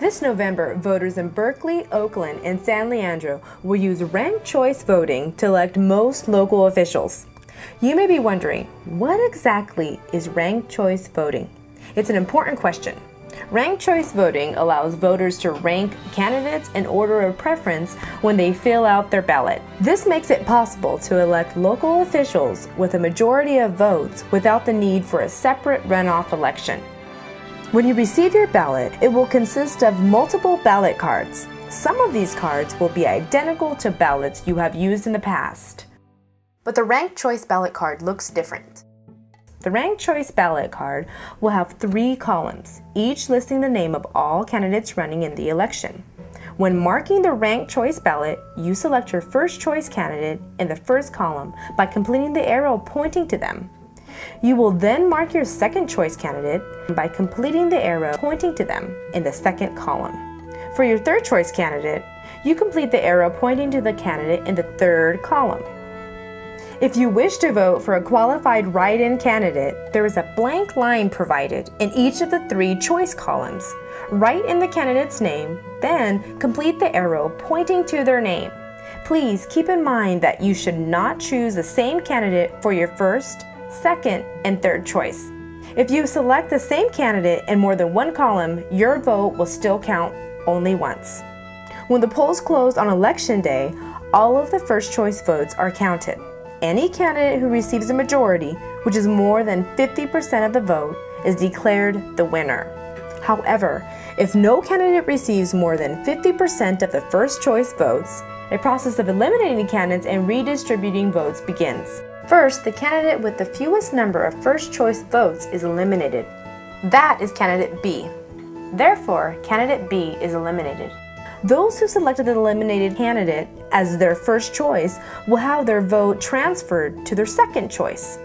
This November, voters in Berkeley, Oakland, and San Leandro will use ranked choice voting to elect most local officials. You may be wondering, what exactly is ranked choice voting? It's an important question. Ranked choice voting allows voters to rank candidates in order of preference when they fill out their ballot. This makes it possible to elect local officials with a majority of votes without the need for a separate runoff election. When you receive your ballot, it will consist of multiple ballot cards. Some of these cards will be identical to ballots you have used in the past. But the ranked choice ballot card looks different. The ranked choice ballot card will have 3 columns, each listing the name of all candidates running in the election. When marking the ranked choice ballot, you select your first choice candidate in the first column by completing the arrow pointing to them. You will then mark your second choice candidate by completing the arrow pointing to them in the second column. For your third choice candidate, you complete the arrow pointing to the candidate in the third column. If you wish to vote for a qualified write-in candidate, there is a blank line provided in each of the 3 choice columns. Write in the candidate's name, then complete the arrow pointing to their name. Please keep in mind that you should not choose the same candidate for your first, second, and third choice. If you select the same candidate in more than one column, your vote will still count only once. When the polls close on election day, all of the first choice votes are counted. Any candidate who receives a majority, which is more than 50% of the vote, is declared the winner. However, if no candidate receives more than 50% of the first choice votes, a process of eliminating candidates and redistributing votes begins. First, the candidate with the fewest number of first choice votes is eliminated. That is candidate B. Therefore, candidate B is eliminated. Those who selected the eliminated candidate as their first choice will have their vote transferred to their second choice.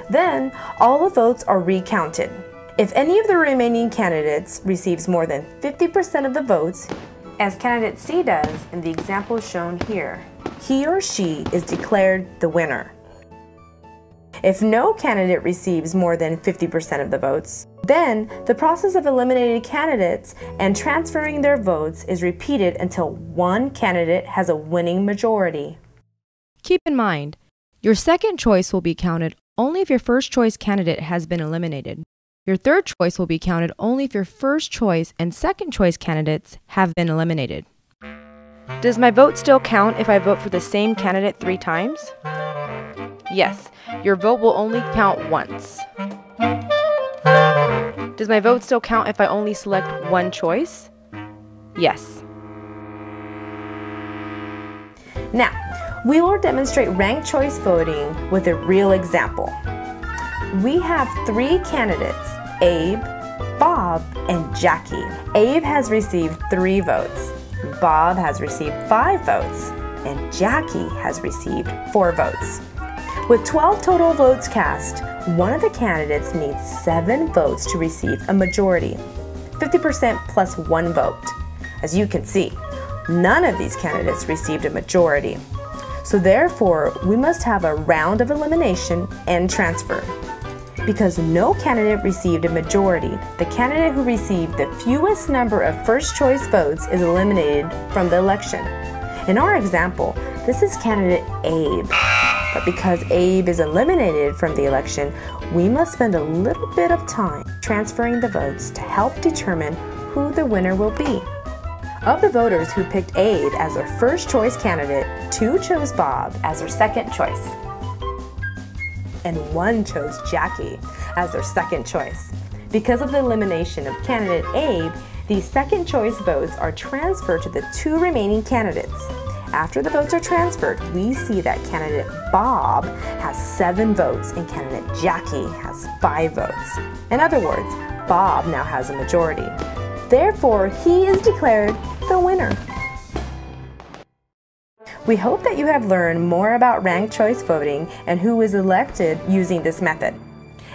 Then, all the votes are recounted. If any of the remaining candidates receives more than 50% of the votes, as candidate C does in the example shown here, he or she is declared the winner. If no candidate receives more than 50% of the votes, then the process of eliminating candidates and transferring their votes is repeated until one candidate has a winning majority. Keep in mind, your second choice will be counted only if your first choice candidate has been eliminated. Your third choice will be counted only if your first choice and second choice candidates have been eliminated. Does my vote still count if I vote for the same candidate 3 times? Yes, your vote will only count once. Does my vote still count if I only select one choice? Yes. Now, we will demonstrate ranked choice voting with a real example. We have 3 candidates, Abe, Bob, and Jackie. Abe has received 3 votes, Bob has received 5 votes, and Jackie has received 4 votes. With 12 total votes cast, one of the candidates needs 7 votes to receive a majority, 50% plus 1 vote. As you can see, none of these candidates received a majority. So therefore, we must have a round of elimination and transfer. Because no candidate received a majority, the candidate who received the fewest number of first choice votes is eliminated from the election. In our example, this is candidate Abe. But because Abe is eliminated from the election, we must spend a little bit of time transferring the votes to help determine who the winner will be. Of the voters who picked Abe as their first choice candidate, 2 chose Bob as their second choice, and 1 chose Jackie as their second choice. Because of the elimination of candidate Abe, these second choice votes are transferred to the 2 remaining candidates. After the votes are transferred, we see that candidate Bob has 7 votes and candidate Jackie has 5 votes. In other words, Bob now has a majority. Therefore, he is declared the winner. We hope that you have learned more about ranked choice voting and who is elected using this method.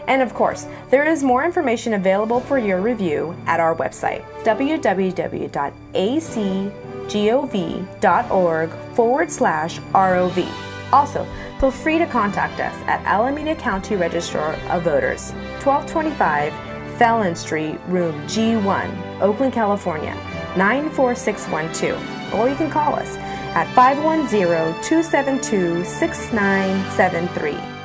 And of course, there is more information available for your review at our website, www.acgov.org/ROV. Also, feel free to contact us at Alameda County Registrar of Voters, 1225 Fallon Street, Room G1, Oakland, California, 94612, or you can call us at 510-272-6973.